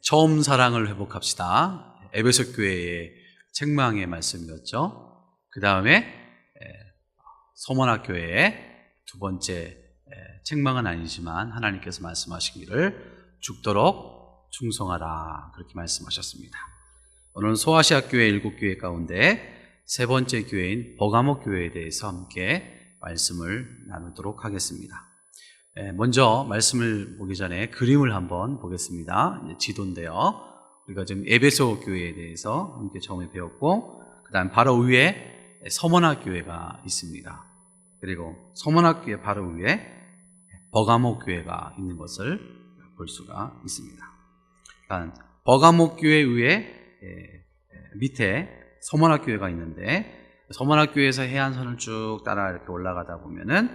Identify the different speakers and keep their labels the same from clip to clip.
Speaker 1: 처음 사랑을 회복합시다. 에베소 교회의 책망의 말씀이었죠. 그 다음에 서문학교회의 두 번째 책망은 아니지만 하나님께서 말씀하시기를 죽도록 충성하라, 그렇게 말씀하셨습니다. 오늘은 소아시아 교회 7교회 가운데 세 번째 교회인 버가모 교회에 대해서 함께 말씀을 나누도록 하겠습니다. 먼저 말씀을 보기 전에 그림을 한번 보겠습니다. 지도인데요. 우리가 지금 에베소 교회에 대해서 함께 처음에 배웠고, 그 다음 바로 위에 서문학 교회가 있습니다. 그리고 서문학 교회 바로 위에 버가모 교회가 있는 것을 볼 수가 있습니다. 그러니까 버가모 교회 위에 밑에 서문학 교회가 있는데, 서문학 교회에서 해안선을 쭉 따라 이렇게 올라가다 보면은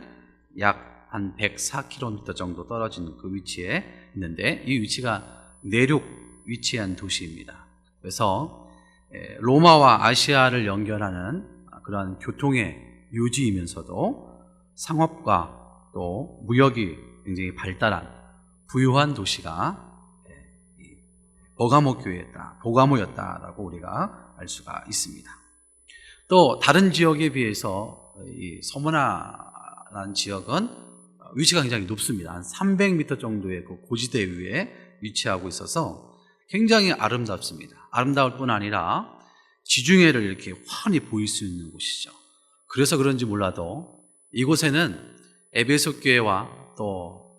Speaker 1: 약 한 104km 정도 떨어진 그 위치에 있는데, 이 위치가 내륙 위치한 도시입니다. 그래서 로마와 아시아를 연결하는 그러한 교통의 요지이면서도 상업과 또 무역이 굉장히 발달한 부유한 도시가 버가모였다라고 우리가 알 수가 있습니다. 또 다른 지역에 비해서 이 서문화라는 지역은 위치가 굉장히 높습니다. 한 300m 정도의 그 고지대 위에 위치하고 있어서 굉장히 아름답습니다. 아름다울 뿐 아니라 지중해를 이렇게 환히 보일 수 있는 곳이죠. 그래서 그런지 몰라도 이곳에는 에베소 교회와 또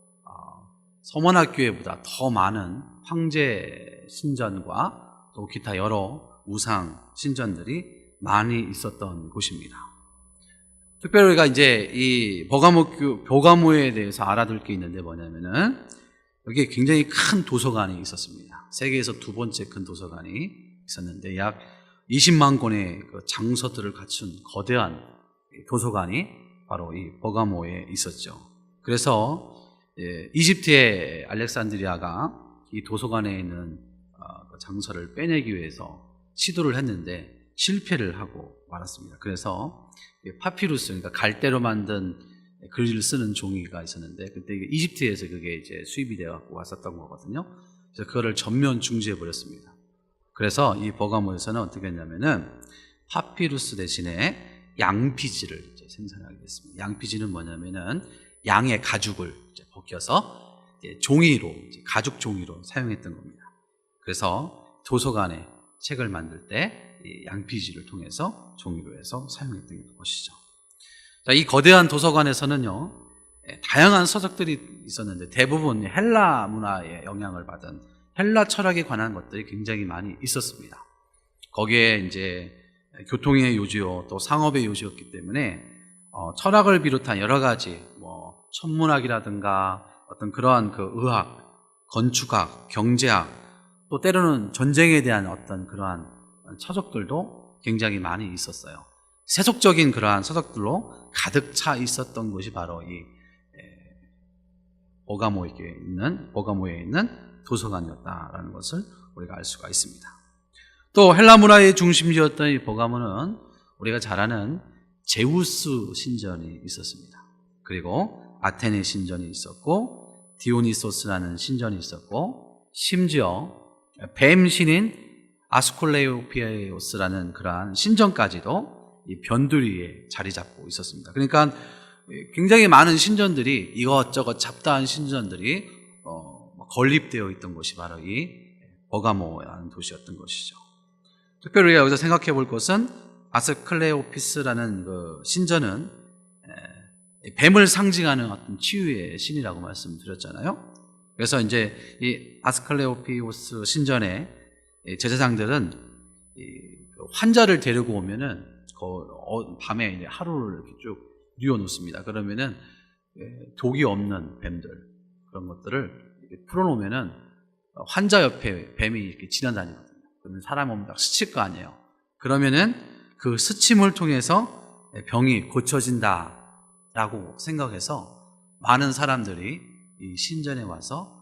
Speaker 1: 서문학 교회보다 더 많은 황제 신전과 또 기타 여러 우상 신전들이 많이 있었던 곳입니다. 특별히 우리가 이제 이 버가모에 대해서 알아둘 게 있는데 뭐냐면은 여기에 굉장히 큰 도서관이 있었습니다. 세계에서 두 번째 큰 도서관이 있었는데 약 20만 권의 그 장서들을 갖춘 거대한 도서관이 바로 이 버가모에 있었죠. 그래서 이집트의 알렉산드리아가 이 도서관에 있는 장서를 빼내기 위해서 시도를 했는데 실패를 하고 말았습니다. 그래서 파피루스, 그러니까 갈대로 만든 글을 쓰는 종이가 있었는데, 그때 이집트에서 그게 이제 수입이 되어 왔었던 거거든요. 그래서 그거를 전면 중지해 버렸습니다. 그래서 이 버가모에서는 어떻게 했냐면은 파피루스 대신에 양피지를 이제 생산하게 됐습니다. 양피지는 뭐냐면은 양의 가죽을 이제 벗겨서 이제 종이로, 이제 가죽 종이로 사용했던 겁니다. 그래서 도서관에 책을 만들 때 이 양피지를 통해서 종이로 해서 사용했던 것이죠. 자, 이 거대한 도서관에서는요, 다양한 서적들이 있었는데 대부분 헬라 문화의 영향을 받은 헬라 철학에 관한 것들이 굉장히 많이 있었습니다. 거기에 이제 교통의 요지요, 또 상업의 요지였기 때문에 철학을 비롯한 여러 가지 천문학이라든가 어떤 그러한 그 의학, 건축학, 경제학, 또 때로는 전쟁에 대한 어떤 그러한 서적들도 굉장히 많이 있었어요. 세속적인 그러한 서적들로 가득 차 있었던 곳이 바로 이 버가모에 있는 도서관이었다라는 것을 우리가 알 수가 있습니다. 또 헬라 문화의 중심지였던 이 버가모는 우리가 잘 아는 제우스 신전이 있었습니다. 그리고 아테네 신전이 있었고, 디오니소스라는 신전이 있었고, 심지어 뱀 신인 아스콜레오피아오스라는 그러한 신전까지도 이 변두리에 자리 잡고 있었습니다. 그러니까 굉장히 많은 신전들이, 이것저것 잡다한 신전들이 건립되어 있던 곳이 바로 이 버가모라는 도시였던 것이죠. 특별히 우리가 여기서 생각해 볼 것은 아스클레오피스라는 그 신전은 뱀을 상징하는 어떤 치유의 신이라고 말씀드렸잖아요. 그래서 이제 이 아스클레오피오스 신전에 제사장들은 환자를 데리고 오면은 밤에 이제 하루를 이렇게 쭉 뉘어놓습니다. 그러면은 독이 없는 뱀들, 그런 것들을 이렇게 풀어놓으면은 환자 옆에 뱀이 이렇게 지나다니거든요. 그러면 사람 오면 딱 스칠 거 아니에요. 그러면은 그 스침을 통해서 병이 고쳐진다라고 생각해서 많은 사람들이 이 신전에 와서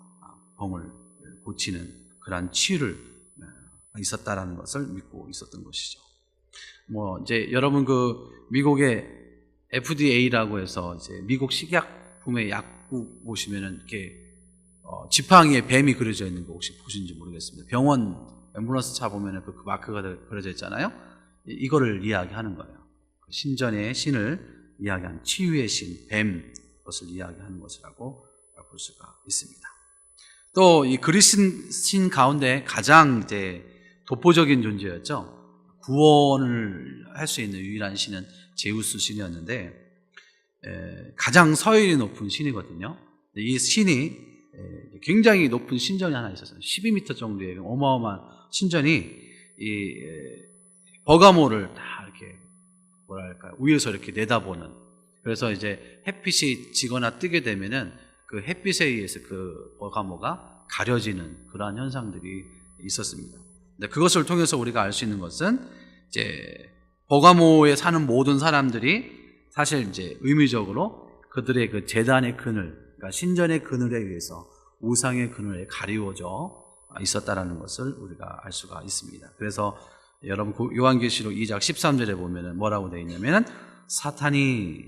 Speaker 1: 병을 고치는 그런 치유를 있었다라는 것을 믿고 있었던 것이죠. 이제 여러분 그 미국의 FDA라고 해서 이제 미국 식약품의 약국 보시면은 이렇게 지팡이에 뱀이 그려져 있는 거 혹시 보신지 모르겠습니다. 병원 앰뷸런스 차 보면 그 마크가 그려져 있잖아요. 이거를 이야기하는 거예요. 신전의 신을 이야기하는 치유의 신, 뱀, 것을 이야기하는 것이라고 볼 수가 있습니다. 또 이 그리스 신 가운데 가장 이제 독보적인 존재였죠. 구원을 할 수 있는 유일한 신은 제우스 신이었는데 가장 서열이 높은 신이거든요. 이 신이 굉장히 높은 신전이 하나 있었어요. 12m 정도의 어마어마한 신전이 이 버가모를 다 이렇게 뭐랄까 위에서 이렇게 내다보는, 그래서 이제 햇빛이 지거나 뜨게 되면은 그 햇빛에 의해서 그 버가모가 가려지는 그러한 현상들이 있었습니다. 근데 그것을 통해서 우리가 알 수 있는 것은 이제 버가모에 사는 모든 사람들이 사실 이제 의미적으로 그들의 그 제단의 그늘, 그러니까 신전의 그늘에 의해서 우상의 그늘에 가리워져 있었다라는 것을 우리가 알 수가 있습니다. 그래서 여러분 요한계시록 2장 13절에 보면은 뭐라고 되어 있냐면은 사탄이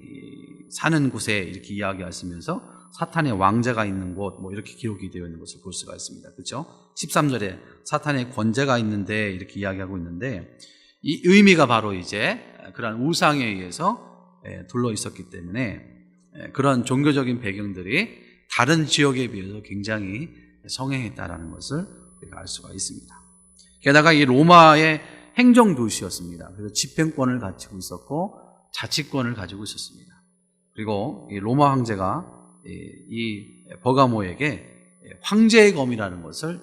Speaker 1: 사는 곳에 이렇게 이야기하시면서 사탄의 왕자가 있는 곳, 뭐 이렇게 기록이 되어 있는 것을 볼 수가 있습니다. 그렇죠? 13절에 사탄의 권세가 있는데 이렇게 이야기하고 있는데, 이 의미가 바로 이제 그러한 우상에 의해서 둘러 있었기 때문에 그런 종교적인 배경들이 다른 지역에 비해서 굉장히 성행했다라는 것을 우리가 알 수가 있습니다. 게다가 이 로마의 행정도시였습니다. 그래서 집행권을 가지고 있었고 자치권을 가지고 있었습니다. 그리고 이 로마 황제가 이 버가모에게 황제의 검이라는 것을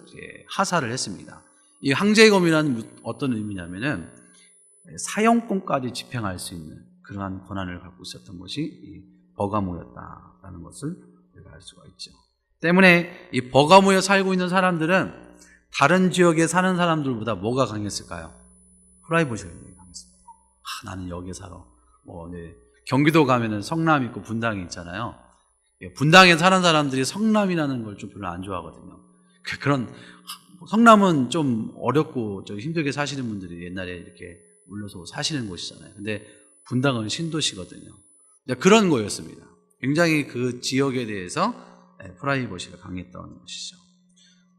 Speaker 1: 하사를 했습니다. 이 황제의 검이라는 어떤 의미냐면은 사형권까지 집행할 수 있는 그러한 권한을 갖고 있었던 것이 이 버가모였다라는 것을 우리가 알 수가 있죠. 때문에 이 버가모에 살고 있는 사람들은 다른 지역에 사는 사람들보다 뭐가 강했을까요? 프라이버시가 강했습니다. 나는 여기에 살아. 경기도 가면은 성남 있고 분당이 있잖아요. 분당에 사는 사람들이 성남이라는 걸 좀 별로 안 좋아하거든요. 그런 성남은 좀 어렵고 좀 힘들게 사시는 분들이 옛날에 이렇게 올려서 사시는 곳이잖아요. 근데 분당은 신도시거든요. 그런 거였습니다. 굉장히 그 지역에 대해서 프라이버시가 강했던 것이죠.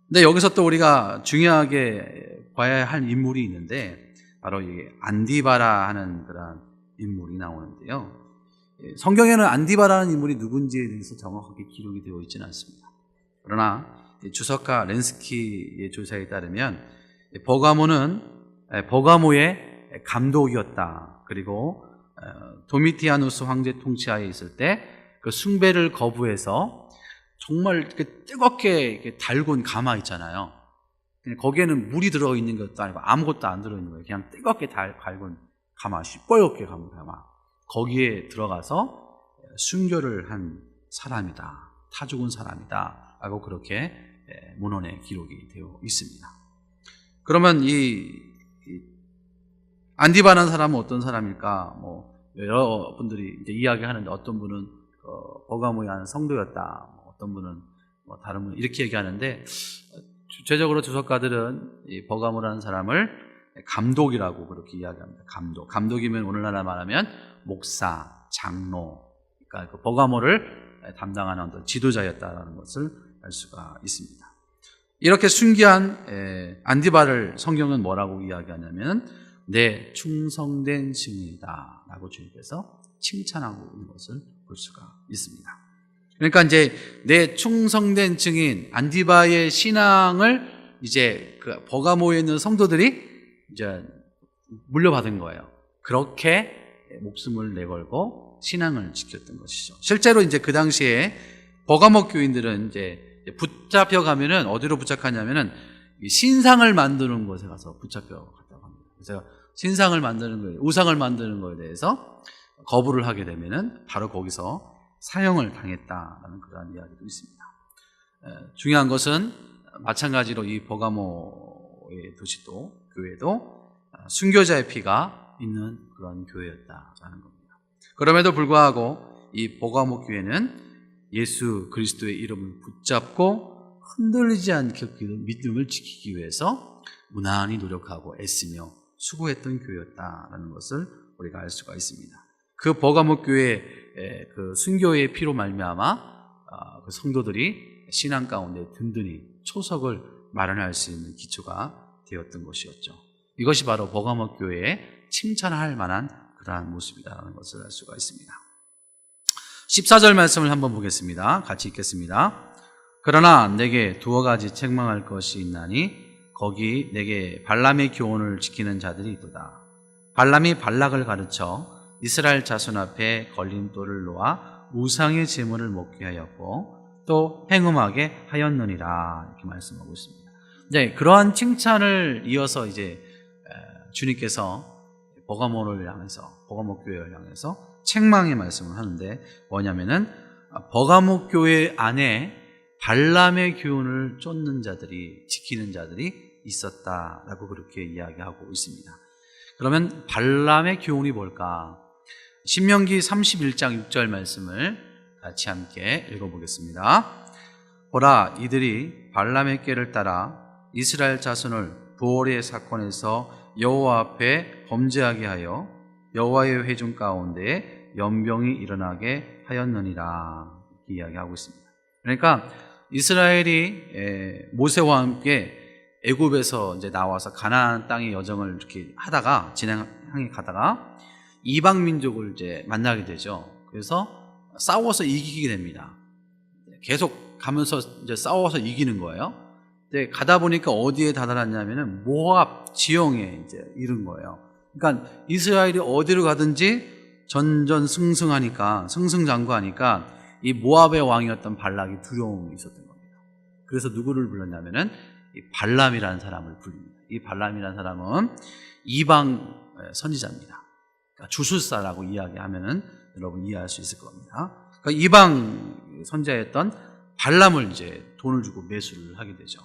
Speaker 1: 근데 여기서 또 우리가 중요하게 봐야 할 인물이 있는데 바로 이 안디바라 하는 그런 인물이 나오는데요. 성경에는 안디바라는 인물이 누군지에 대해서 정확하게 기록이 되어 있지는 않습니다. 그러나 주석가 렌스키의 조사에 따르면 버가모의 감독이었다. 그리고 도미티아누스 황제 통치하에 있을 때 그 숭배를 거부해서 정말 뜨겁게 달군 가마 있잖아요. 거기에는 물이 들어있는 것도 아니고 아무것도 안 들어있는 거예요. 그냥 뜨겁게 달군 가마, 시뻘겋게 감은 가마. 거기에 들어가서 순교를 한 사람이다, 타 죽은 사람이다 라고 그렇게 문헌에 기록이 되어 있습니다. 그러면 이 안디바라는 사람은 어떤 사람일까? 여러분들이 이제 이야기하는데 어떤 분은 버가모에 하는 성도였다, 어떤 분은 다른 분은 이렇게 얘기하는데, 주체적으로 주석가들은 이 버가모라는 사람을 감독이라고 그렇게 이야기합니다. 감독이면 오늘날 말하면 목사, 장로, 그러니까 그 버가모를 담당하는 어떤 지도자였다는 것을 알 수가 있습니다. 이렇게 순기한 안디바를 성경은 뭐라고 이야기하냐면 내 충성된 증인이다 라고 주님께서 칭찬하고 있는 것을 볼 수가 있습니다. 그러니까 이제 내 충성된 증인 안디바의 신앙을 이제 그 버가모에 있는 성도들이 이제 물려받은 거예요. 그렇게 목숨을 내걸고 신앙을 지켰던 것이죠. 실제로 이제 그 당시에 버가모 교인들은 이제 붙잡혀 가면은 어디로 붙잡혔냐면은 신상을 만드는 곳에 가서 붙잡혀 갔다고 합니다. 그래서 신상을 만드는 거, 우상을 만드는 것에 대해서 거부를 하게 되면은 바로 거기서 사형을 당했다라는 그러한 이야기도 있습니다. 중요한 것은 마찬가지로 이 버가모의 도시도 교회도 순교자의 피가 있는 그런 교회였다라는 겁니다. 그럼에도 불구하고 이 버가모 교회는 예수 그리스도의 이름을 붙잡고 흔들리지 않게 믿음을 지키기 위해서 무난히 노력하고 애쓰며 수고했던 교회였다라는 것을 우리가 알 수가 있습니다. 그 버가모 교회의 그 순교의 피로 말미암아 그 성도들이 신앙 가운데 든든히 초석을 마련할 수 있는 기초가 되었던 것이었죠. 이것이 바로 버가모 교회의 칭찬할 만한 그러한 모습이라는 것을 알 수가 있습니다. 14절 말씀을 한번 보겠습니다. 같이 읽겠습니다. 그러나 내게 두어 가지 책망할 것이 있나니 거기 내게 발람의 교훈을 지키는 자들이 있도다. 발람이 발락을 가르쳐 이스라엘 자손 앞에 걸림돌을 놓아 우상의 제물을 먹게 하였고 또 행음하게 하였느니라, 이렇게 말씀하고 있습니다. 네, 그러한 칭찬을 이어서 이제 주님께서 버가모 교회를 향해서 책망의 말씀을 하는데, 뭐냐면은 버가모 교회 안에 발람의 교훈을 쫓는 자들이, 지키는 자들이 있었다라고 그렇게 이야기하고 있습니다. 그러면 발람의 교훈이 뭘까? 신명기 31장 6절 말씀을 같이 함께 읽어보겠습니다. 보라, 이들이 발람의 꾀를 따라 이스라엘 자손을 부올의 사건에서 여호와 앞에 범죄하게 하여 여호와의 회중 가운데 연병이 일어나게 하였느니라, 이렇게 이야기하고 있습니다. 그러니까 이스라엘이 모세와 함께 애굽에서 이제 나와서 가나안 땅의 여정을 이렇게 하다가 진행해 가다가 이방 민족을 이제 만나게 되죠. 그래서 싸워서 이기게 됩니다. 계속 가면서 이제 싸워서 이기는 거예요. 근데 가다 보니까 어디에 다다랐냐면은 모압 지형에 이제 이른 거예요. 그러니까 이스라엘이 어디로 가든지 전전승승하니까, 승승장구하니까 이 모압의 왕이었던 발락이 두려움이 있었던 겁니다. 그래서 누구를 불렀냐면은 이 발람이라는 사람을 부릅니다. 이 발람이라는 사람은 이방 선지자입니다. 그러니까 주술사라고 이야기하면은 여러분 이해할 수 있을 겁니다. 그러니까 이방 선지자였던 발람을 이제 돈을 주고 매수를 하게 되죠.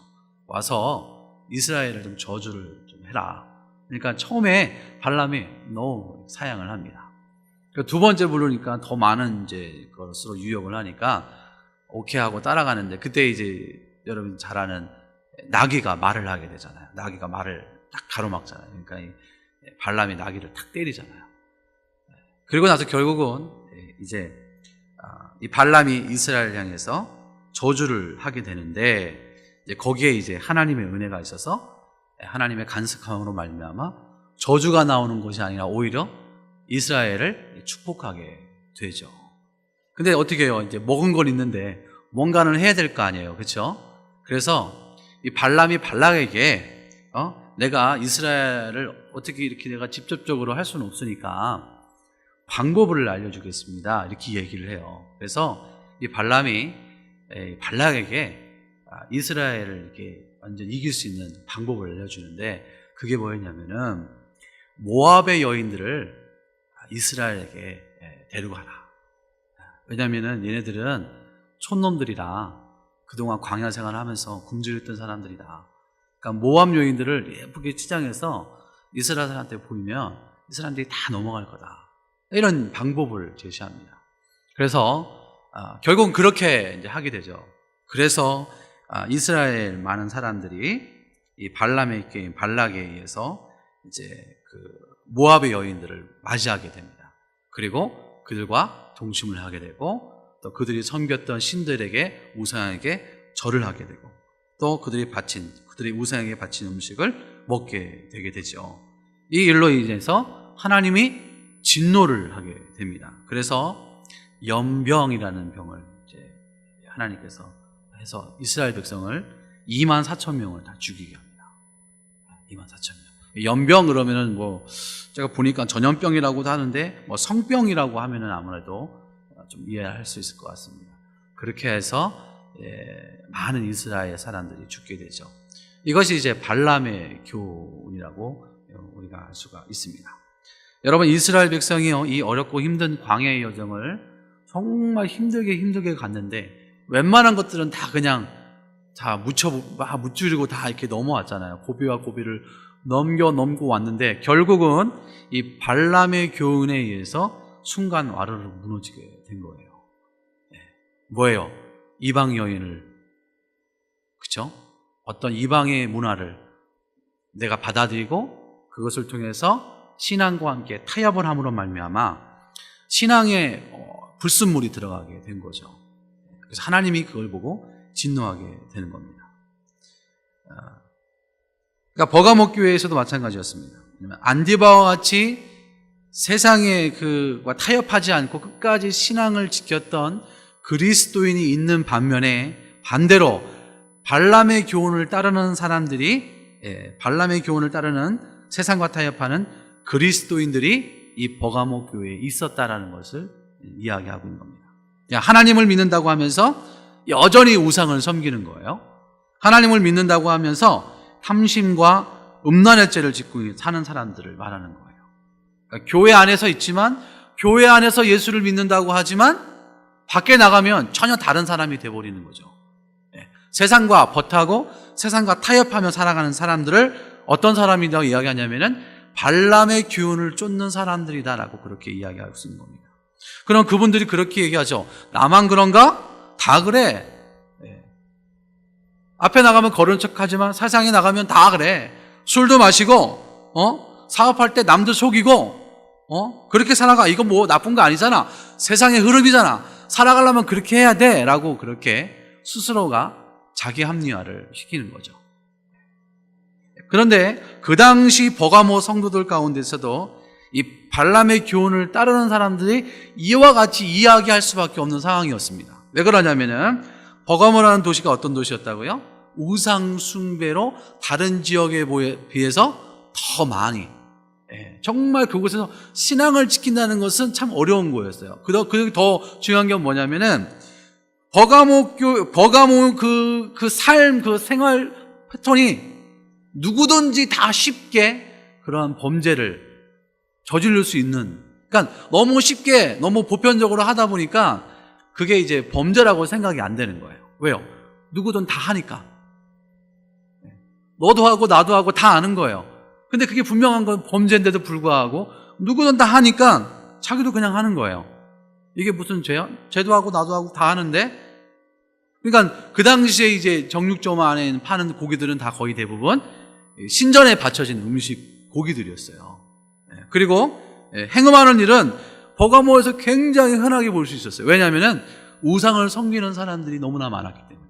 Speaker 1: 와서 이스라엘을 좀 저주를 좀 해라. 그러니까 처음에 발람이 너무 사양을 합니다. 그러니까 두 번째 부르니까 더 많은 이제 것으로 유혹을 하니까 오케이 하고 따라가는데, 그때 이제 여러분 잘 아는 나귀가 말을 하게 되잖아요. 나귀가 말을 딱 가로막잖아요. 그러니까 이 발람이 나귀를 탁 때리잖아요. 그리고 나서 결국은 이제 이 발람이 이스라엘을 향해서 저주를 하게 되는데, 이제 거기에 이제 하나님의 은혜가 있어서 하나님의 간섭함으로 말미암아 저주가 나오는 것이 아니라 오히려 이스라엘을 축복하게 되죠. 근데 어떻게 해요? 이제 먹은 건 있는데 뭔가는 해야 될 거 아니에요, 그렇죠? 그래서 이 발람이 발락에게 내가 이스라엘을 어떻게 이렇게 내가 직접적으로 할 수는 없으니까 방법을 알려주겠습니다, 이렇게 얘기를 해요. 그래서 이 발람이 발락에게 이스라엘을 이렇게 완전 이길 수 있는 방법을 알려주는데, 그게 뭐였냐면은 모압의 여인들을 이스라엘에게 데리고 가라. 왜냐면은 얘네들은 촌놈들이라 그동안 광야 생활을 하면서 굶주렸던 사람들이다. 그러니까 모압 여인들을 예쁘게 치장해서 이스라엘한테 보이면 이 사람들이 다 넘어갈 거다, 이런 방법을 제시합니다. 그래서 결국은 그렇게 이제 하게 되죠. 그래서 이스라엘 많은 사람들이 이 발람의 게임, 발락에 의해서 이제 그 모압의 여인들을 맞이하게 됩니다. 그리고 그들과 동침을 하게 되고, 또 그들이 섬겼던 신들에게, 우상에게 절을 하게 되고, 또 그들이 우상에게 바친 음식을 먹게 되게 되죠. 이 일로 인해서 하나님이 진노를 하게 됩니다. 그래서 연병이라는 병을 이제 하나님께서 해서 이스라엘 백성을 24,000명을 다 죽이게 합니다. 24,000명. 연병 그러면은 뭐 제가 보니까 전염병이라고도 하는데 뭐 성병이라고 하면은 아무래도 좀 이해할 수 있을 것 같습니다. 그렇게 해서 많은 이스라엘 사람들이 죽게 되죠. 이것이 이제 발람의 교훈이라고 우리가 알 수가 있습니다. 여러분, 이스라엘 백성이요, 이 어렵고 힘든 광야의 여정을 정말 힘들게 갔는데 웬만한 것들은 다 그냥 다 무찌르고 다 이렇게 넘어왔잖아요. 고비와 고비를 넘고 왔는데 결국은 이 발람의 교훈에 의해서 순간 와르르 무너지게 된 거예요. 뭐예요? 이방 여인을, 그쵸? 어떤 이방의 문화를 내가 받아들이고 그것을 통해서 신앙과 함께 타협을 함으로 말미암아 신앙에 불순물이 들어가게 된 거죠. 그래서 하나님이 그걸 보고 진노하게 되는 겁니다. 그러니까 버가모 교회에서도 마찬가지였습니다. 안디바와 같이 세상에 그와 타협하지 않고 끝까지 신앙을 지켰던 그리스도인이 있는 반면에 반대로 발람의 교훈을 따르는 사람들이, 발람의 교훈을 따르는 세상과 타협하는 그리스도인들이 이 버가모 교회에 있었다라는 것을 이야기하고 있는 겁니다. 하나님을 믿는다고 하면서 여전히 우상을 섬기는 거예요. 하나님을 믿는다고 하면서 탐심과 음란의 죄를 짓고 사는 사람들을 말하는 거예요. 그러니까 교회 안에서 있지만, 교회 안에서 예수를 믿는다고 하지만 밖에 나가면 전혀 다른 사람이 돼버리는 거죠. 세상과 버타고 세상과 타협하며 살아가는 사람들을 어떤 사람이라고 이야기하냐면은 발람의 교훈을 쫓는 사람들이다라고 그렇게 이야기할 수 있는 겁니다. 그럼 그분들이 그렇게 얘기하죠. 나만 그런가? 다 그래. 앞에 나가면 거른 척하지만 세상에 나가면 다 그래. 술도 마시고, 사업할 때 남도 속이고, 그렇게 살아가. 이거 뭐 나쁜 거 아니잖아. 세상의 흐름이잖아. 살아가려면 그렇게 해야 돼. 라고 그렇게 스스로가 자기 합리화를 시키는 거죠. 그런데 그 당시 버가모 성도들 가운데서도 이 발람의 교훈을 따르는 사람들이 이와 같이 이야기할 수밖에 없는 상황이었습니다. 왜 그러냐면은 버가모라는 도시가 어떤 도시였다고요? 우상 숭배로 다른 지역에 비해서 더 많이, 정말 그곳에서 신앙을 지킨다는 것은 참 어려운 거였어요. 그리고 더 중요한 게 뭐냐면은 버가모 그 삶, 그 생활 패턴이 누구든지 다 쉽게 그러한 범죄를 저지를 수 있는, 그러니까 너무 쉽게 너무 보편적으로 하다 보니까 그게 이제 범죄라고 생각이 안 되는 거예요. 왜요? 누구든 다 하니까. 너도 하고 나도 하고 다 아는 거예요. 근데 그게 분명한 건 범죄인데도 불구하고 누구든 다 하니까 자기도 그냥 하는 거예요. 이게 무슨 죄야? 쟤도 하고 나도 하고 다 하는데. 그러니까 그 당시에 이제 정육점 안에 파는 고기들은 다 거의 대부분 신전에 바쳐진 음식 고기들이었어요. 그리고 행음하는 일은 버가모에서 굉장히 흔하게 볼 수 있었어요. 왜냐하면 우상을 섬기는 사람들이 너무나 많았기 때문에.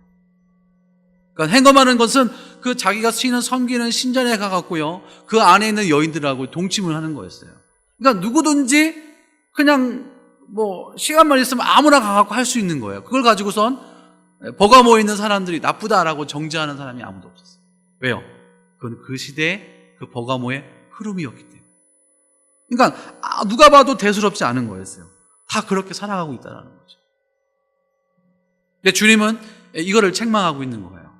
Speaker 1: 그러니까 행음하는 것은 그 자기가 섬기는 신전에 가갖고요, 그 안에 있는 여인들하고 동침을 하는 거였어요. 그러니까 누구든지 그냥 뭐 시간만 있으면 아무나 가갖고 할 수 있는 거예요. 그걸 가지고선 버가모에 있는 사람들이 나쁘다라고 정죄하는 사람이 아무도 없었어요. 왜요? 그건 그 시대의 그 버가모의 흐름이었기 때문에. 그러니까 누가 봐도 대수롭지 않은 거였어요. 다 그렇게 살아가고 있다는 거죠. 근데 주님은 이거를 책망하고 있는 거예요.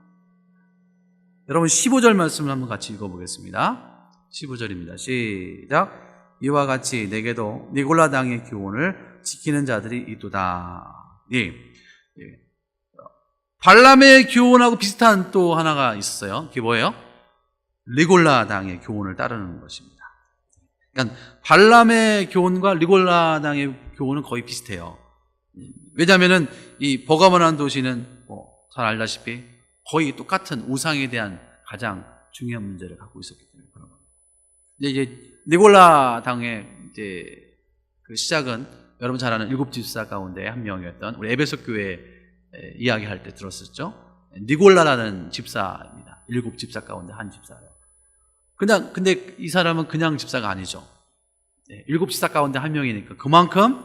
Speaker 1: 여러분 15절 말씀을 한번 같이 읽어보겠습니다. 15절입니다. 시작. 이와 같이 내게도 니골라 당의 교훈을 지키는 자들이 있도다. 예. 발람의 교훈하고 비슷한 또 하나가 있었어요. 그게 뭐예요? 니골라 당의 교훈을 따르는 것입니다. 그러니까 발람의 교훈과 니골라 당의 교훈은 거의 비슷해요. 왜냐하면은 이 버가모라는 도시는 잘 알다시피 거의 똑같은 우상에 대한 가장 중요한 문제를 갖고 있었기 때문에 그런 겁니다. 근데 이제 니골라 당의 이제 그 시작은 여러분 잘 아는 일곱 집사 가운데 한 명이었던 우리 에베소 교회 이야기할 때 들었었죠. 니골라라는 집사입니다. 일곱 집사 가운데 한 집사예요. 근데 이 사람은 그냥 집사가 아니죠. 일곱 집사 가운데 한 명이니까 그만큼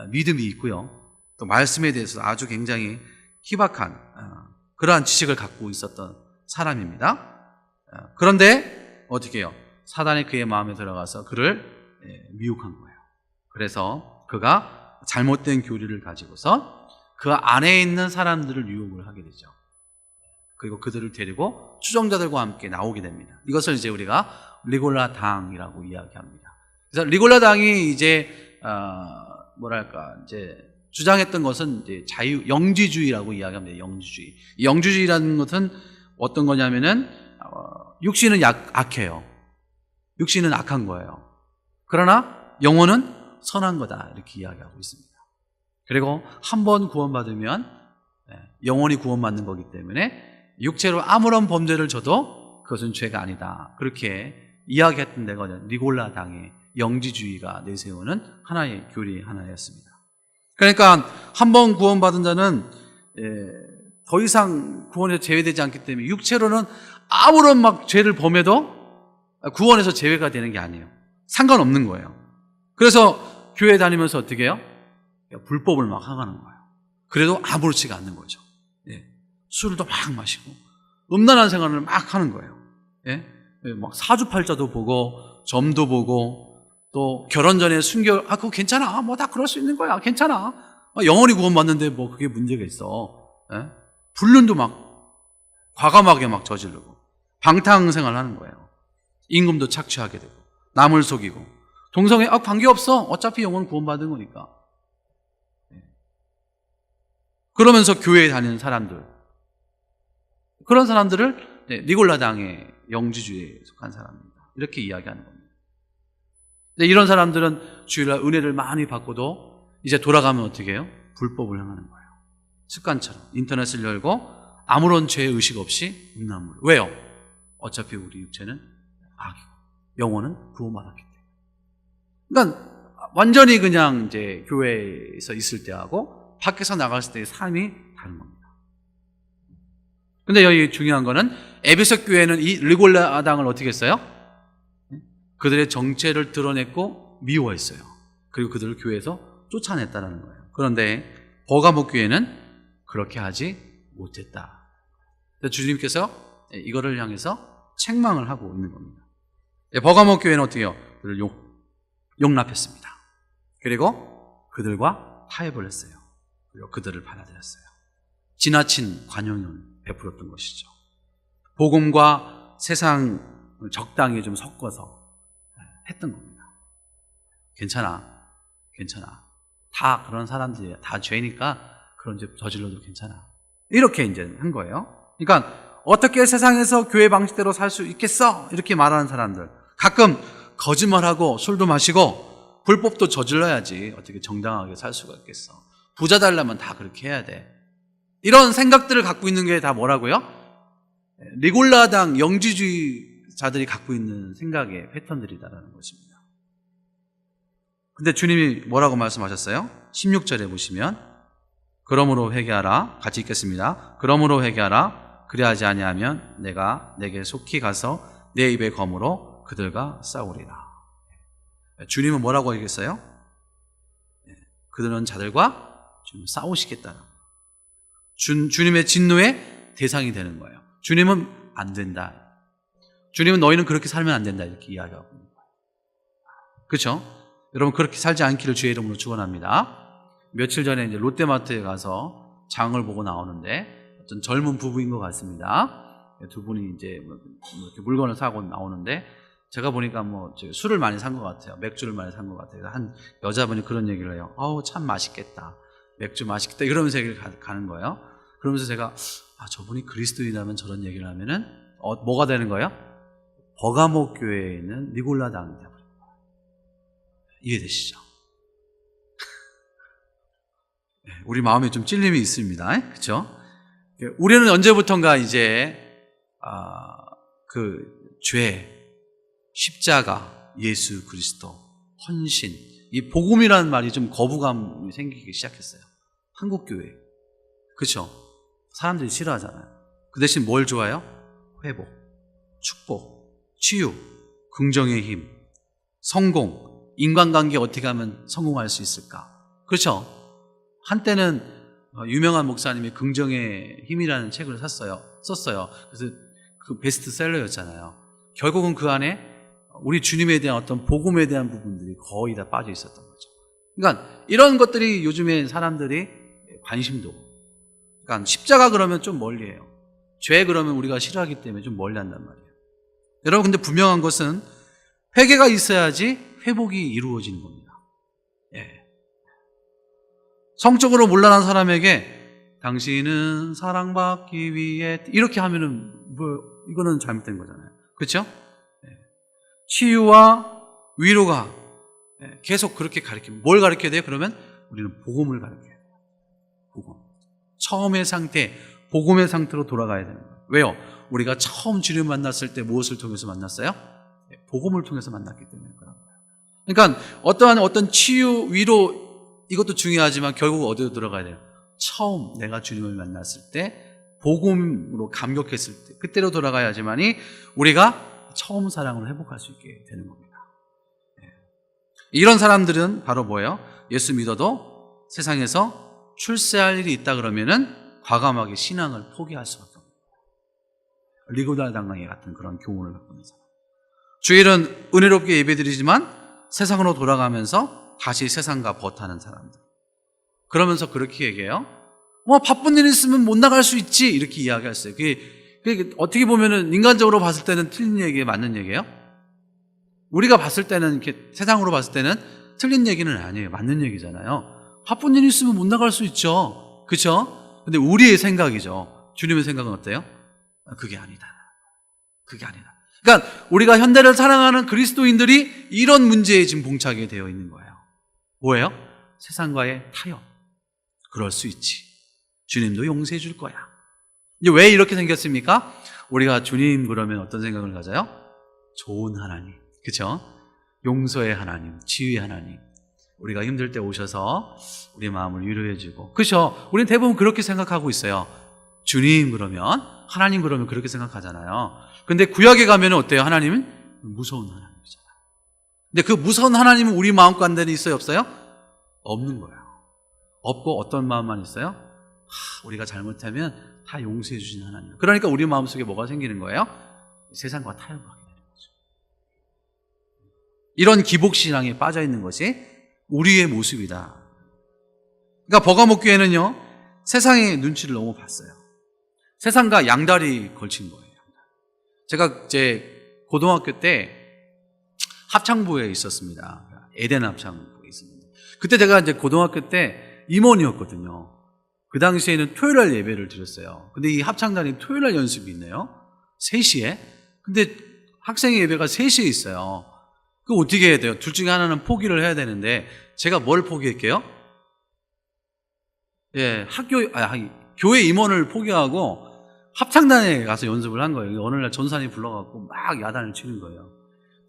Speaker 1: 믿음이 있고요. 또 말씀에 대해서 아주 굉장히 희박한 그러한 지식을 갖고 있었던 사람입니다. 그런데 어떻게 해요? 사단이 그의 마음에 들어가서 그를 미혹한 거예요. 그래서 그가 잘못된 교리를 가지고서 그 안에 있는 사람들을 유혹을 하게 되죠. 그리고 그들을 데리고 추종자들과 함께 나오게 됩니다. 이것을 이제 우리가 니골라 당이라고 이야기합니다. 그래서 니골라 당이 이제 이제 주장했던 것은 이제 영지주의라고 이야기합니다. 영지주의. 이 영지주의라는 것은 어떤 거냐면은 육신은 악해요. 육신은 악한 거예요. 그러나 영혼은 선한 거다 이렇게 이야기하고 있습니다. 그리고 한 번 구원받으면 영혼이 구원받는 거기 때문에 육체로 아무런 범죄를 져도 그것은 죄가 아니다. 그렇게 이야기했던 데가 니골라 당의 영지주의가 내세우는 하나의 교리 하나였습니다. 그러니까 한 번 구원받은 자는 더 이상 구원에서 제외되지 않기 때문에 육체로는 아무런 막 죄를 범해도 구원에서 제외가 되는 게 아니에요. 상관없는 거예요. 그래서 교회 다니면서 어떻게 해요? 불법을 막 하는 거예요. 그래도 아무렇지가 않는 거죠. 예. 술도 막 마시고 음란한 생활을 막 하는 거예요. 예? 막 사주팔자도 보고 점도 보고 또 결혼 전에 순결 그거 괜찮아. 뭐 다 그럴 수 있는 거야. 괜찮아. 영원히 구원받는데 뭐 그게 문제가 있어. 예? 불륜도 막 과감하게 막 저지르고 방탕생활 하는 거예요. 임금도 착취하게 되고 남을 속이고 동성애 관계없어. 어차피 영원 구원받은 거니까. 그러면서 교회에 다니는 사람들, 그런 사람들을 니골라당의 영지주의에 속한 사람입니다. 이렇게 이야기하는 겁니다. 이런 사람들은 주일날 은혜를 많이 받고도 이제 돌아가면 어떻게 해요? 불법을 행하는 거예요. 습관처럼 인터넷을 열고 아무런 죄의식 없이 음란물. 왜요? 어차피 우리 육체는 악이고 영혼은 구원받았기 때문에. 그러니까 완전히 그냥 이제 교회에서 있을 때하고 밖에서 나갔을 때의 삶이 다른 겁니다. 근데 여기 중요한 거는 에베소 교회는 이 리골라당을 어떻게 했어요? 그들의 정체를 드러냈고 미워했어요. 그리고 그들을 교회에서 쫓아냈다는 거예요. 그런데 버가모 교회는 그렇게 하지 못했다. 주님께서 이거를 향해서 책망을 하고 있는 겁니다. 버가모 교회는 어떻게 해요? 그들을 용납했습니다. 그리고 그들과 타협을 했어요. 그리고 그들을 받아들였어요. 지나친 관용을 베풀었던 것이죠. 복음과 세상을 적당히 좀 섞어서 했던 겁니다. 괜찮아. 다 그런 사람들이야. 다 죄니까 그런 죄 저질러도 괜찮아. 이렇게 이제 한 거예요. 그러니까 어떻게 세상에서 교회 방식대로 살 수 있겠어? 이렇게 말하는 사람들. 가끔 거짓말하고 술도 마시고 불법도 저질러야지 어떻게 정당하게 살 수가 있겠어. 부자 달라면 다 그렇게 해야 돼. 이런 생각들을 갖고 있는 게 다 뭐라고요? 리골라당 영지주의자들이 갖고 있는 생각의 패턴들이다라는 것입니다. 근데 주님이 뭐라고 말씀하셨어요? 16절에 보시면 그러므로 회개하라. 같이 읽겠습니다. 그러므로 회개하라. 그리하지 아니하면 내가 내게 속히 가서 내 입의 검으로 그들과 싸우리라. 주님은 뭐라고 하겠어요? 그들은 자들과 좀 싸우시겠다는 거예요. 주님의 진노의 대상이 되는 거예요. 주님은 안 된다. 주님은 너희는 그렇게 살면 안 된다. 이렇게 이야기하고 있는 거예요. 그렇죠? 여러분 그렇게 살지 않기를 주의 이름으로 축원합니다. 며칠 전에 이제 롯데마트에 가서 장을 보고 나오는데 어떤 젊은 부부인 것 같습니다. 두 분이 이제 이렇게 물건을 사고 나오는데 제가 보니까 술을 많이 산 것 같아요. 맥주를 많이 산 것 같아요. 한 여자분이 그런 얘기를 해요. 참 맛있겠다. 맥주 맛있겠다. 이러면서 얘기를 가는 거예요. 그러면서 제가 저분이 그리스도인이라면 저런 얘기를 하면은 뭐가 되는 거예요? 버가모 교회에 있는 니골라당이 되어버린 거예요. 이해되시죠? 우리 마음에 좀 찔림이 있습니다. 그렇죠? 우리는 언제부턴가 이제 그 죄, 십자가, 예수 그리스도, 헌신, 이 복음이라는 말이 좀 거부감이 생기기 시작했어요. 한국 교회. 그렇죠? 사람들이 싫어하잖아요. 그 대신 뭘 좋아해요? 회복, 축복, 치유, 긍정의 힘, 성공, 인간관계 어떻게 하면 성공할 수 있을까? 그렇죠? 한때는 유명한 목사님이 긍정의 힘이라는 책을 썼어요. 그래서 그 베스트셀러였잖아요. 결국은 그 안에 우리 주님에 대한 어떤 복음에 대한 부분들이 거의 다 빠져 있었던 거죠. 그러니까 이런 것들이 요즘에 사람들이 관심도. 그러니까 십자가 그러면 좀 멀리해요. 죄 그러면 우리가 싫어하기 때문에 좀 멀리 한단 말이에요. 여러분 근데 분명한 것은 회개가 있어야지 회복이 이루어지는 겁니다. 예. 성적으로 문란한 사람에게 당신은 사랑받기 위해 이렇게 하면은 이거는 잘못된 거잖아요. 그렇죠? 치유와 위로가 계속 그렇게 가르치면 뭘 가르쳐야 돼요? 그러면 우리는 복음을 가르쳐야 돼요. 복음. 처음의 상태, 복음의 상태로 돌아가야 되는 거예요. 왜요? 우리가 처음 주님 만났을 때 무엇을 통해서 만났어요? 복음을 통해서 만났기 때문에 그런 거예요. 그러니까 어떤 치유, 위로 이것도 중요하지만 결국 어디로 들어가야 돼요? 처음 내가 주님을 만났을 때 복음으로 감격했을 때 그때로 돌아가야지만이 우리가 처음 사랑을 회복할 수 있게 되는 겁니다. 이런 사람들은 바로 뭐예요? 예수 믿어도 세상에서 출세할 일이 있다 그러면은 과감하게 신앙을 포기할 수밖에 없습니다. 리고달 당나귀 같은 그런 교훈을 갖고 있는 사람. 주일은 은혜롭게 예배드리지만 세상으로 돌아가면서 다시 세상과 버타는 사람들. 그러면서 그렇게 얘기해요. 바쁜 일 있으면 못 나갈 수 있지. 이렇게 이야기했어요. 그게 어떻게 보면은 인간적으로 봤을 때는 틀린 얘기에 맞는 얘기예요. 우리가 봤을 때는 이렇게 세상으로 봤을 때는 틀린 얘기는 아니에요. 맞는 얘기잖아요. 바쁜 일 있으면 못 나갈 수 있죠. 그렇죠? 근데 우리의 생각이죠. 주님의 생각은 어때요? 그게 아니다. 그게 아니다. 그러니까 우리가 현대를 사랑하는 그리스도인들이 이런 문제에 지금 봉착이 되어 있는 거예요. 뭐예요? 세상과의 타협. 그럴 수 있지. 주님도 용서해 줄 거야. 이제 왜 이렇게 생겼습니까? 우리가 주님 그러면 어떤 생각을 가져요? 좋은 하나님. 그렇죠? 용서의 하나님, 지혜의 하나님. 우리가 힘들 때 오셔서 우리 마음을 위로해 주고. 그렇죠? 우리는 대부분 그렇게 생각하고 있어요. 주님 그러면, 하나님 그러면 그렇게 생각하잖아요. 근데 구약에 가면 어때요? 하나님은 무서운 하나님이잖아요. 근데 그 무서운 하나님은 우리 마음 가운데 있어요? 없어요? 없는 거예요. 없고 어떤 마음만 있어요? 우리가 잘못하면 다 용서해 주시는 하나님. 그러니까 우리 마음속에 뭐가 생기는 거예요? 세상과 타협을 하게 되는 거죠. 이런 기복신앙에 빠져 있는 것이 우리의 모습이다. 그러니까 버가목 교회는요, 세상의 눈치를 너무 봤어요. 세상과 양다리 걸친 거예요. 제가 제 고등학교 때 합창부에 있었습니다. 에덴 합창부에 있었는데, 그때 제가 이제 고등학교 때 임원이었거든요. 그 당시에는 토요일날 예배를 드렸어요. 근데 이 합창단이 토요일날 연습이 있네요. 3시에. 근데 학생의 예배가 3시에 있어요. 그 어떻게 해야 돼요? 둘 중에 하나는 포기를 해야 되는데, 제가 뭘 포기할게요? 교회 임원을 포기하고 합창단에 가서 연습을 한 거예요. 어느 날 전산이 불러갖고 막 야단을 치는 거예요.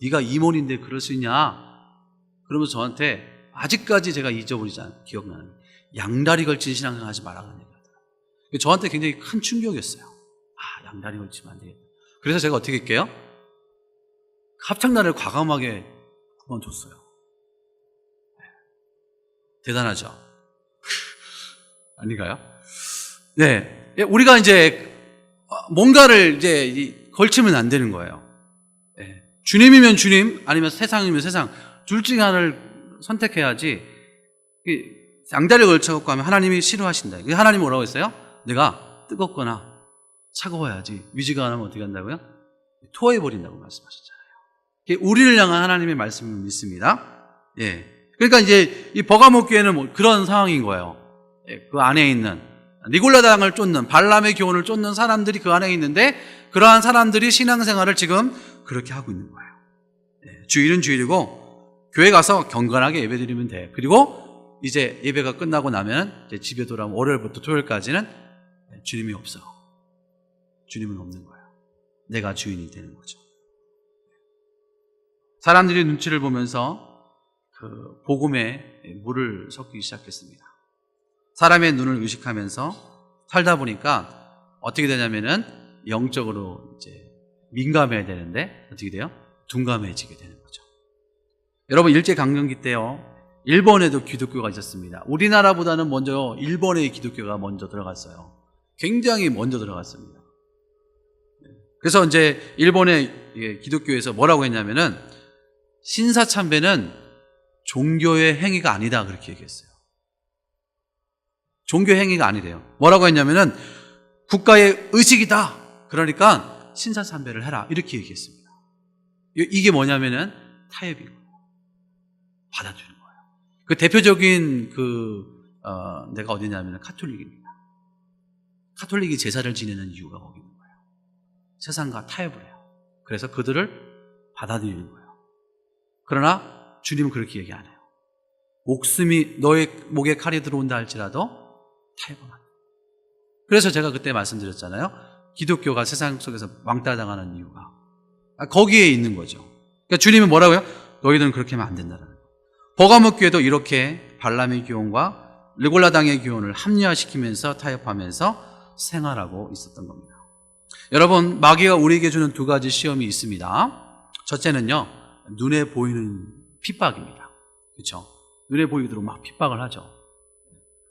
Speaker 1: 네가 임원인데 그럴 수 있냐? 그러면서 저한테, 아직까지 제가 잊어버리지 않고 기억나는, 양다리 걸친 신앙생활 하지 말라고 하는 얘기하더라고요. 저한테 굉장히 큰 충격이었어요. 양다리 걸치면 안 되겠다. 그래서 제가 어떻게 할게요? 합창단을 과감하게 그만뒀어요. 대단하죠? 아닌가요? 네. 우리가 이제 뭔가를 이제 걸치면 안 되는 거예요. 네. 주님이면 주님, 아니면 세상이면 세상. 둘 중에 하나를 선택해야지. 양다리를 걸쳐갖고 하면 하나님이 싫어하신다. 하나님이 뭐라고 했어요? 내가 뜨겁거나 차가워야지. 위지가 안 하면 어떻게 한다고요? 토해버린다고 말씀하셨잖아요. 우리를 향한 하나님의 말씀을 믿습니다. 예. 그러니까 이제 이 버가목 교회는 그런 상황인 거예요. 예. 그 안에 있는 니골라당을 쫓는, 발람의 교훈을 쫓는 사람들이 그 안에 있는데, 그러한 사람들이 신앙생활을 지금 그렇게 하고 있는 거예요. 예. 주일은 주일이고 교회 가서 경건하게 예배드리면 돼. 그리고 이제 예배가 끝나고 나면 이제 집에 돌아오면 월요일부터 토요일까지는 주님이 없어. 주님은 없는 거예요. 내가 주인이 되는 거죠. 사람들이 눈치를 보면서 그 복음에 물을 섞기 시작했습니다. 사람의 눈을 의식하면서 살다 보니까 어떻게 되냐면은 영적으로 이제 민감해야 되는데 어떻게 돼요? 둔감해지게 되는 거죠. 여러분, 일제강점기 때요, 일본에도 기독교가 있었습니다. 우리나라보다는 먼저 일본의 기독교가 먼저 들어갔어요. 굉장히 먼저 들어갔습니다. 그래서 이제 일본의 기독교에서 뭐라고 했냐면은 신사참배는 종교의 행위가 아니다, 그렇게 얘기했어요. 종교 행위가 아니래요. 뭐라고 했냐면은 국가의 의식이다. 그러니까 신사참배를 해라, 이렇게 얘기했습니다. 이게 뭐냐면은 타협인 거예요. 받아주는 거예요. 그 대표적인 데가 어디냐면 카톨릭입니다. 카톨릭이 제사를 지내는 이유가 거기 있는 거예요. 세상과 타협을 해요. 그래서 그들을 받아들이는 거예요. 그러나 주님은 그렇게 얘기 안 해요. 목숨이 너의 목에 칼이 들어온다 할지라도 타협을 안 해요. 그래서 제가 그때 말씀드렸잖아요. 기독교가 세상 속에서 왕따당하는 이유가 거기에 있는 거죠. 그러니까 주님은 뭐라고요? 너희들은 그렇게 하면 안 된다는 거예요. 버가목 교회도 이렇게 발람의 교훈과 르골라당의 교훈을 합리화시키면서 타협하면서 생활하고 있었던 겁니다. 여러분, 마귀가 우리에게 주는 두 가지 시험이 있습니다. 첫째는요, 눈에 보이는 핍박입니다. 그렇죠? 눈에 보이도록 막 핍박을 하죠.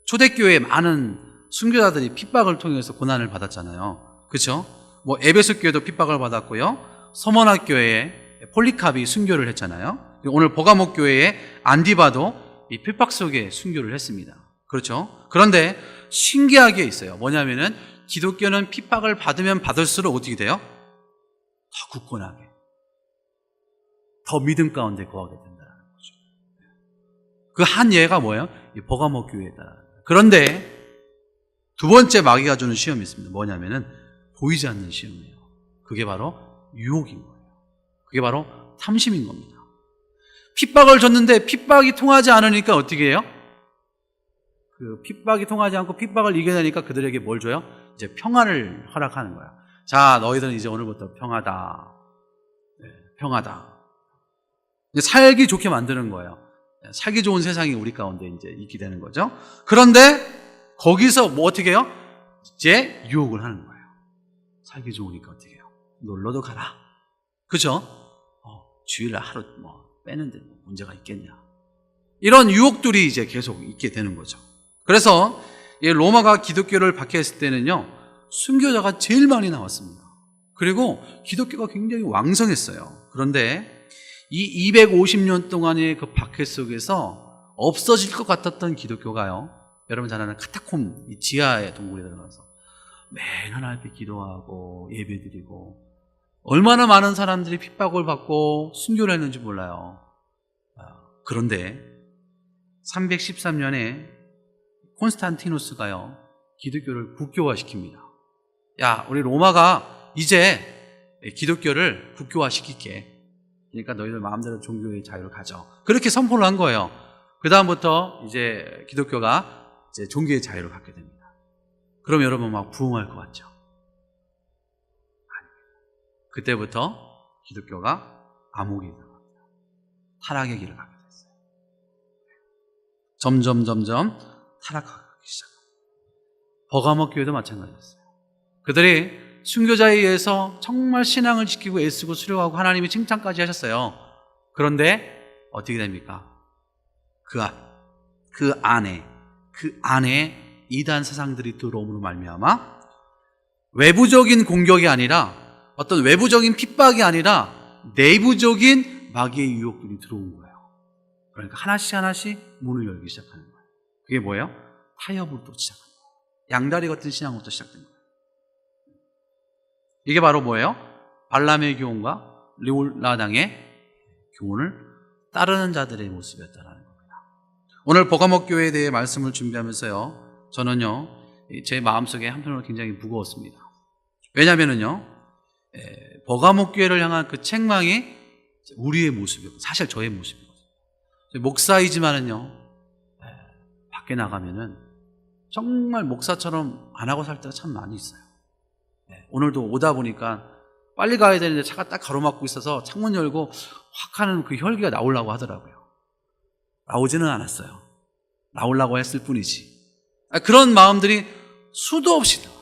Speaker 1: 초대교회에 많은 순교자들이 핍박을 통해서 고난을 받았잖아요. 그렇죠? 뭐 에베소 교회도 핍박을 받았고요. 서머나 교회에 폴리캅이 순교를 했잖아요. 오늘 버가목 교회의 안디바도 이 핍박 속에 순교를 했습니다. 그렇죠? 그런데 신기하게 있어요. 뭐냐면은 기독교는 핍박을 받으면 받을수록 어떻게 돼요? 더 굳건하게, 더 믿음 가운데 거하게 된다는 거죠. 그 한 예가 뭐예요? 이 버가목 교회다. 그런데 두 번째 마귀가 주는 시험이 있습니다. 뭐냐면은 보이지 않는 시험이에요. 그게 바로 유혹인 거예요. 그게 바로 탐심인 겁니다. 핍박을 줬는데 핍박이 통하지 않으니까 어떻게 해요? 그 핍박이 통하지 않고 핍박을 이겨내니까 그들에게 뭘 줘요? 이제 평안을 허락하는 거야. 자, 너희들은 이제 오늘부터 평하다. 네, 평하다. 살기 좋게 만드는 거예요. 살기 좋은 세상이 우리 가운데 이제 있게 되는 거죠. 그런데 거기서 뭐 어떻게 해요? 이제 유혹을 하는 거예요. 살기 좋으니까 어떻게 해요? 놀러도 가라. 그죠? 주일날 하루 뭐 빼는데 뭐 문제가 있겠냐. 이런 유혹들이 이제 계속 있게 되는 거죠. 그래서 이 로마가 기독교를 박해했을 때는요, 순교자가 제일 많이 나왔습니다. 그리고 기독교가 굉장히 왕성했어요. 그런데 이 250년 동안의 그 박해 속에서 없어질 것 같았던 기독교가요, 여러분 잘 아는 카타콤, 이 지하의 동굴에 들어가서 매일 하나님께 기도하고 예배드리고 얼마나 많은 사람들이 핍박을 받고 순교를 했는지 몰라요. 그런데 313년에 콘스탄티누스가요, 기독교를 국교화시킵니다. 야, 우리 로마가 이제 기독교를 국교화시킬게. 그러니까 너희들 마음대로 종교의 자유를 가져. 그렇게 선포를 한 거예요. 그 다음부터 이제 기독교가 이제 종교의 자유를 갖게 됩니다. 그럼 여러분 막 부흥할 것 같죠? 그때부터 기독교가 암흑에 들어갑니다. 타락의 길을 가게 됐어요. 점점 타락하기 시작합니다. 버가목 교회도 마찬가지였어요. 그들이 순교자에 의해서 정말 신앙을 지키고 애쓰고 수료하고 하나님이 칭찬까지 하셨어요. 그런데 어떻게 됩니까? 그 안에 이단 세상들이 들어옴으로 말미암아 외부적인 공격이 아니라, 어떤 외부적인 핍박이 아니라 내부적인 마귀의 유혹들이 들어온 거예요. 그러니까 하나씩 문을 열기 시작하는 거예요. 그게 뭐예요? 타협으로 또 시작합니다. 양다리 같은 신앙으로 또 시작된 거예요. 이게 바로 뭐예요? 발람의 교훈과 리올라당의 교훈을 따르는 자들의 모습이었다는 겁니다. 오늘 버가목 교회에 대해 말씀을 준비하면서요, 저는요, 제 마음속에 한편으로 굉장히 무거웠습니다. 왜냐하면요, 버가목 교회를 향한 그 책망이 우리의 모습이고 사실 저의 모습이거든요. 목사이지만은요, 밖에 나가면은 정말 목사처럼 안 하고 살 때가 참 많이 있어요. 오늘도 오다 보니까 빨리 가야 되는데 차가 딱 가로막고 있어서 창문 열고 확 하는 그 혈기가 나오려고 하더라고요. 나오지는 않았어요. 나오려고 했을 뿐이지. 그런 마음들이 수도 없이 나와요.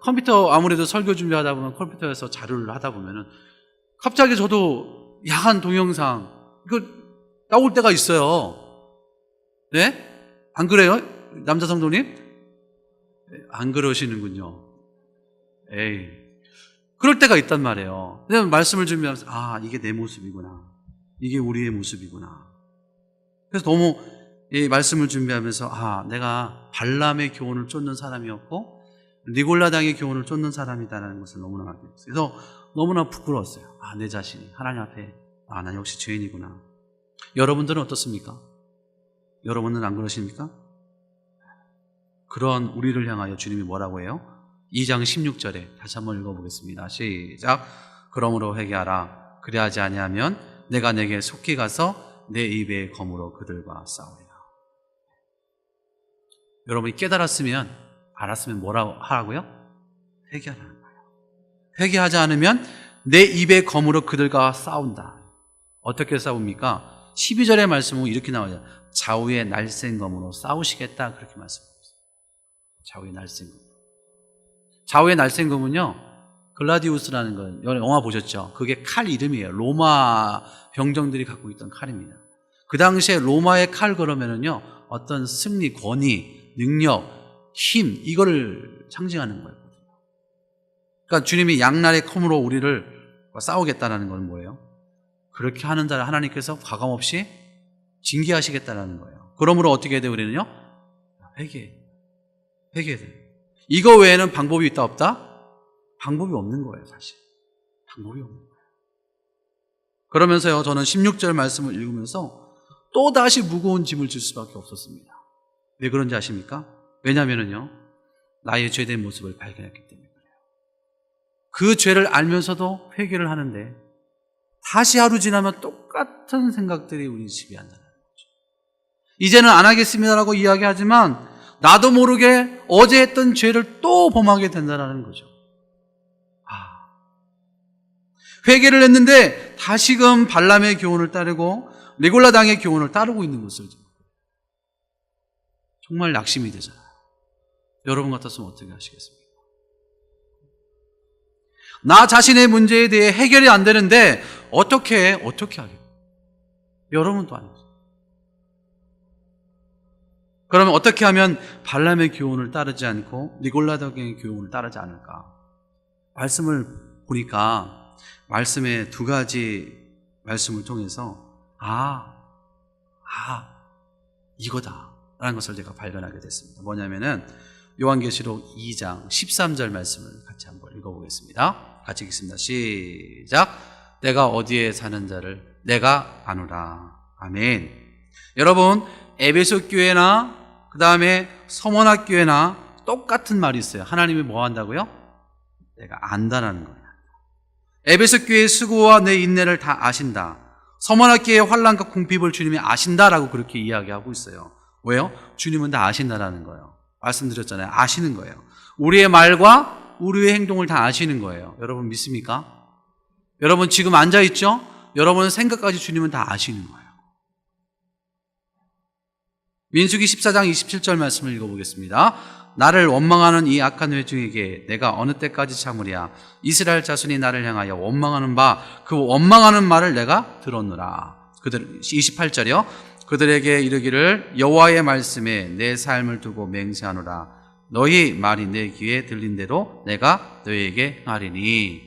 Speaker 1: 컴퓨터 아무래도 설교 준비하다 보면 컴퓨터에서 자료를 하다 보면은 갑자기 저도 야한 동영상 이거 나올 때가 있어요. 네? 안 그래요? 남자 성도님? 안 그러시는군요. 에이. 그럴 때가 있단 말이에요. 그냥 말씀을 준비하면서 이게 내 모습이구나. 이게 우리의 모습이구나. 그래서 너무 이 말씀을 준비하면서 내가 발람의 교훈을 쫓는 사람이었고 니골라당의 교훈을 쫓는 사람이다라는 것을 너무나 알게 됐어요. 그래서 너무나 부끄러웠어요. 내 자신이 하나님 앞에 난 역시 죄인이구나. 여러분들은 어떻습니까? 여러분은 안 그러십니까? 그런 우리를 향하여 주님이 뭐라고 해요? 2장 16절에 다시 한번 읽어보겠습니다. 시작. 그러므로 회개하라. 그리하지 아니하면 내가 내게 속히 가서 내 입의 검으로 그들과 싸우리라. 여러분이 깨달았으면, 알았으면 뭐라고 하라고요? 회개하라는 거예요. 회개하지 않으면 내 입의 검으로 그들과 싸운다. 어떻게 싸웁니까? 12절의 말씀은 이렇게 나와요. 좌우의 날쌘 검으로 싸우시겠다. 그렇게 말씀합니다. 좌우의 날쌘금. 좌우의 날쌘금은요, 글라디우스라는 건 영화 보셨죠? 그게 칼 이름이에요. 로마 병정들이 갖고 있던 칼입니다. 그 당시에 로마의 칼 그러면은요, 어떤 승리, 권위, 능력, 힘, 이거를 상징하는 거예요. 그러니까 주님이 양날의 검으로 우리를 싸우겠다는 건 뭐예요? 그렇게 하는 자를 하나님께서 과감없이 징계하시겠다는 거예요. 그러므로 어떻게 해야 돼요, 우리는요? 회개해야 돼요. 이거 외에는 방법이 있다 없다? 방법이 없는 거예요, 사실. 방법이 없는 거예요. 그러면서요, 저는 16절 말씀을 읽으면서 또다시 무거운 짐을 질 수밖에 없었습니다. 왜 그런지 아십니까? 왜냐면은요, 나의 죄된 모습을 발견했기 때문에 그래요. 그 죄를 알면서도 회개를 하는데 다시 하루 지나면 똑같은 생각들이 우리 집에 한다는 거죠. 이제는 안 하겠습니다라고 이야기하지만 나도 모르게 어제 했던 죄를 또 범하게 된다는 거죠. 회개를 했는데 다시금 발람의 교훈을 따르고 니골라 당의 교훈을 따르고 있는 것을 정말 낙심이 되잖아요. 여러분 같았으면 어떻게 하시겠습니까? 나 자신의 문제에 대해 해결이 안 되는데 어떻게 하겠어요? 여러분도 아니죠. 그러면 어떻게 하면 발람의 교훈을 따르지 않고 니골라 당의 교훈을 따르지 않을까? 말씀을 보니까 말씀의 두 가지 말씀을 통해서 이거다 라는 것을 제가 발견하게 됐습니다. 뭐냐면은 요한계시록 2장 13절 말씀을 같이 한번 읽어보겠습니다. 같이 읽겠습니다. 시작. 내가 어디에 사는 자를 내가 아노라. 아멘. 여러분, 에베소 교회나 그 다음에 서머나 교회나 똑같은 말이 있어요. 하나님이 뭐 한다고요? 내가 안다라는 거예요. 에베소 교회의 수고와 내 인내를 다 아신다. 서머나 교회의 환난과 궁핍을 주님이 아신다라고 그렇게 이야기하고 있어요. 왜요? 주님은 다 아신다라는 거예요. 말씀드렸잖아요. 아시는 거예요. 우리의 말과 우리의 행동을 다 아시는 거예요. 여러분 믿습니까? 여러분 지금 앉아있죠? 여러분의 생각까지 주님은 다 아시는 거예요. 민수기 14장 27절 말씀을 읽어보겠습니다. 나를 원망하는 이 악한 회중에게 내가 어느 때까지 참으랴. 이스라엘 자손이 나를 향하여 원망하는 바 그 원망하는 말을 내가 들었노라. 28절이요. 그들에게 이르기를 여호와의 말씀에 내 삶을 두고 맹세하노라. 너희 말이 내 귀에 들린 대로 내가 너희에게 행하리니.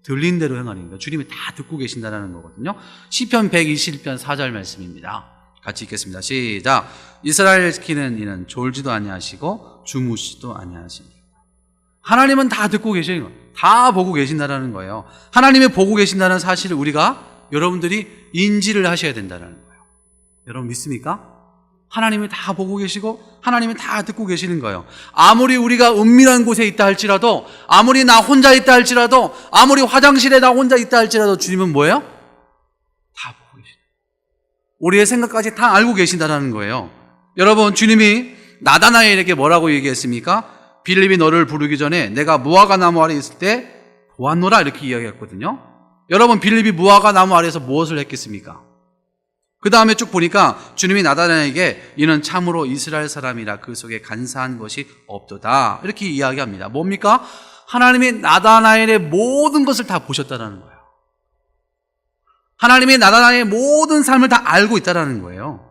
Speaker 1: 들린 대로 행하리니. 주님이 다 듣고 계신다는 거거든요. 시편 121편 4절 말씀입니다. 같이 읽겠습니다. 시작. 이스라엘 지키는 이는 졸지도 아니하시고 주무시도 아니하십니다. 하나님은 다 듣고 계시는 거예요. 다 보고 계신다는 거예요. 하나님이 보고 계신다는 사실을 우리가 여러분들이 인지를 하셔야 된다는 거예요. 여러분 믿습니까? 하나님이 다 보고 계시고 하나님이 다 듣고 계시는 거예요. 아무리 우리가 은밀한 곳에 있다 할지라도, 아무리 나 혼자 있다 할지라도, 아무리 화장실에 나 혼자 있다 할지라도 주님은 뭐예요? 다 보고 계시는 거예요. 우리의 생각까지 다 알고 계신다는 거예요. 여러분, 주님이 나다나엘에게 뭐라고 얘기했습니까? 빌립이 너를 부르기 전에 내가 무화과 나무 아래 있을 때 보았노라 이렇게 이야기했거든요. 여러분, 빌립이 무화과 나무 아래에서 무엇을 했겠습니까? 그 다음에 쭉 보니까 주님이 나다나엘에게 이는 참으로 이스라엘 사람이라 그 속에 간사한 것이 없도다 이렇게 이야기합니다. 뭡니까? 하나님이 나다나엘의 모든 것을 다 보셨다는 거예요. 하나님이 나다나엘의 모든 삶을 다 알고 있다는 거예요.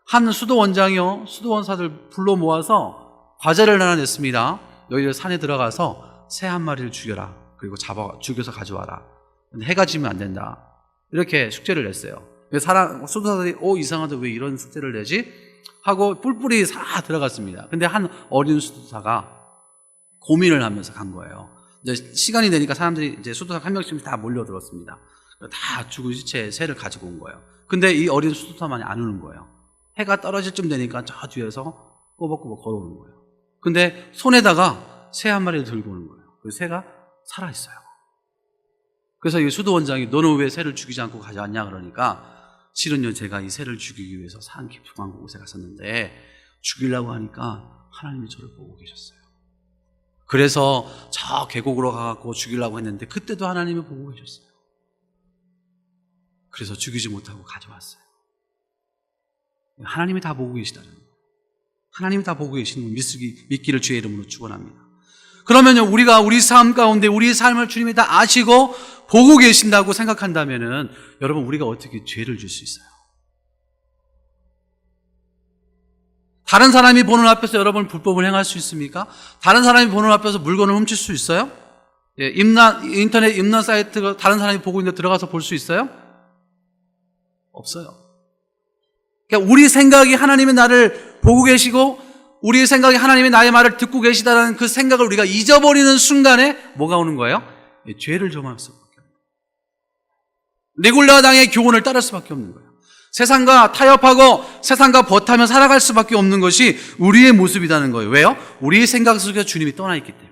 Speaker 1: 한 수도원장이요, 수도원사들 불러 모아서 과제를 하나 냈습니다. 너희들 산에 들어가서 새 한 마리를 죽여라. 그리고 죽여서 가져와라. 근데 해가 지면 안 된다. 이렇게 숙제를 냈어요. 수도사들이 이상하다, 왜 이런 숙제를 내지? 하고 뿔뿔이 다 들어갔습니다. 근데 한 어린 수도사가 고민을 하면서 간 거예요. 이제 시간이 되니까 사람들이 이제 수도사 한 명씩 다 몰려들었습니다. 다 죽은 시체 새를 가지고 온 거예요. 근데 이 어린 수도사만이 안 오는 거예요. 해가 떨어질 쯤 되니까 저 뒤에서 꼬박꼬박 걸어오는 거예요. 근데 손에다가 새 한 마리를 들고 오는 거예요. 그 새가 살아있어요. 그래서 이 수도원장이 너는 왜 새를 죽이지 않고 가져왔냐 그러니까 실은요 제가 이 새를 죽이기 위해서 산 깊은 곳에 갔었는데 죽이려고 하니까 하나님이 저를 보고 계셨어요. 그래서 저 계곡으로 가서 죽이려고 했는데 그때도 하나님이 보고 계셨어요. 그래서 죽이지 못하고 가져왔어요. 하나님이 다 보고 계시다는 거예요. 하나님이 다 보고 계시는 걸 믿기를 주의 이름으로 축원합니다. 그러면요, 우리가 우리 삶 가운데 우리의 삶을 주님이 다 아시고 보고 계신다고 생각한다면은 여러분, 우리가 어떻게 죄를 질 수 있어요? 다른 사람이 보는 앞에서 여러분 불법을 행할 수 있습니까? 다른 사람이 보는 앞에서 물건을 훔칠 수 있어요? 예, 인터넷 임나 사이트 다른 사람이 보고 있는데 들어가서 볼 수 있어요? 없어요. 그러니까 우리 생각이 하나님이 나를 보고 계시고 우리의 생각이 하나님이 나의 말을 듣고 계시다는 그 생각을 우리가 잊어버리는 순간에 뭐가 오는 거예요? 예, 죄를 범할 수밖에 없는 거예요. 니골라당의 교훈을 따를 수밖에 없는 거예요. 세상과 타협하고 세상과 버타며 살아갈 수밖에 없는 것이 우리의 모습이라는 거예요. 왜요? 우리의 생각 속에 주님이 떠나 있기 때문에.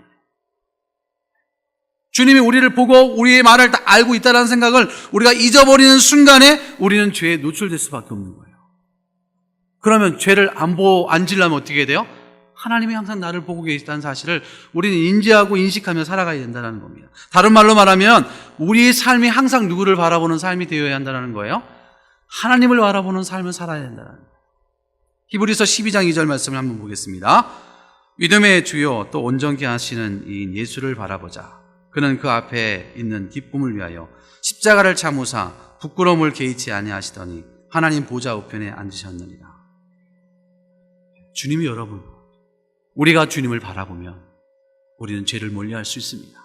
Speaker 1: 주님이 우리를 보고 우리의 말을 다 알고 있다는 생각을 우리가 잊어버리는 순간에 우리는 죄에 노출될 수밖에 없는 거예요. 그러면 죄를 안 지려면 어떻게 해야 돼요? 하나님이 항상 나를 보고 계시다는 사실을 우리는 인지하고 인식하며 살아가야 된다는 겁니다. 다른 말로 말하면 우리의 삶이 항상 누구를 바라보는 삶이 되어야 한다는 거예요. 하나님을 바라보는 삶을 살아야 된다는 거예요. 히브리서 12장 2절 말씀을 한번 보겠습니다. 믿음의 주요 또 온전케 하시는 이 예수를 바라보자. 그는 그 앞에 있는 기쁨을 위하여 십자가를 참으사 부끄러움을 개의치 아니하시더니 하나님 보좌 우편에 앉으셨느니라. 주님이 여러분, 우리가 주님을 바라보면 우리는 죄를 멀리할 수 있습니다.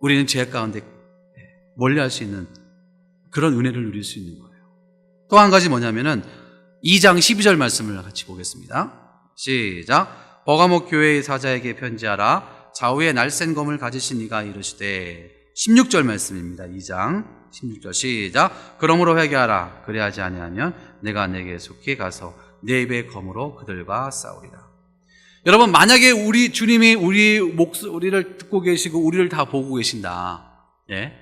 Speaker 1: 우리는 죄 가운데 멀리할 수 있는 그런 은혜를 누릴 수 있는 거예요. 또 한 가지 뭐냐면은 2장 12절 말씀을 같이 보겠습니다. 시작. 버가모 교회의 사자에게 편지하라. 좌우에 날쌘 검을 가지신 이가 이르시되 16절 말씀입니다. 2장 16절 시작. 그러므로 회개하라. 그리하지 아니하면 내가 내게 속히 가서 내 입의 검으로 그들과 싸우리라. 여러분, 만약에 우리 주님이 우리를 듣고 계시고 우리를 다 보고 계신다. 예.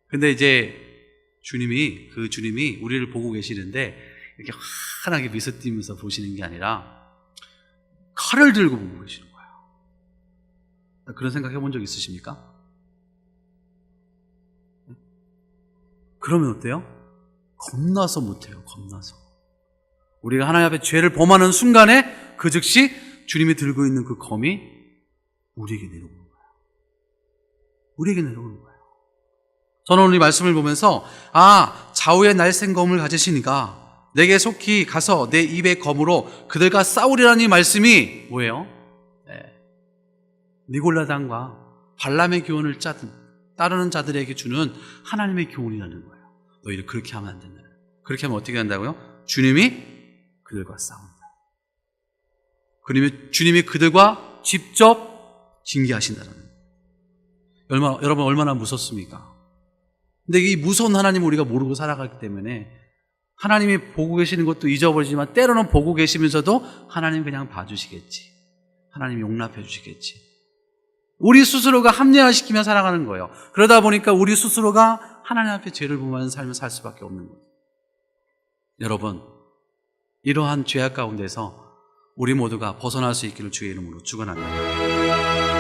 Speaker 1: 근데 이제 주님이 우리를 보고 계시는데 이렇게 환하게 미소 띄면서 보시는 게 아니라 칼을 들고 보고 계시는 거예요. 그런 생각 해본 적 있으십니까? 그러면 어때요? 겁나서 못해요. 겁나서. 우리가 하나님 앞에 죄를 범하는 순간에 그 즉시 주님이 들고 있는 그 검이 우리에게 내려오는 거예요. 우리에게 내려오는 거예요. 저는 오늘 이 말씀을 보면서 좌우에 날쌘 검을 가지시니까 내게 속히 가서 내 입의 검으로 그들과 싸우리라는 이 말씀이 뭐예요? 니골라당과 발람의 교훈을 따르는 자들에게 주는 하나님의 교훈이라는 거예요. 너희를 그렇게 하면 안 된다. 그렇게 하면 어떻게 한다고요? 주님이 그들과 싸운다. 주님이 그들과 직접 징계하신다는 거예요. 여러분, 얼마나 무섭습니까? 근데 이 무서운 하나님을 우리가 모르고 살아가기 때문에 하나님이 보고 계시는 것도 잊어버리지만 때로는 보고 계시면서도 하나님 그냥 봐주시겠지. 하나님 용납해 주시겠지. 우리 스스로가 합리화시키며 살아가는 거예요. 그러다 보니까 우리 스스로가 하나님 앞에 죄를 범하는 삶을 살 수밖에 없는 거예요. 여러분, 이러한 죄악 가운데서 우리 모두가 벗어날 수 있기를 주의 이름으로 축원합니다.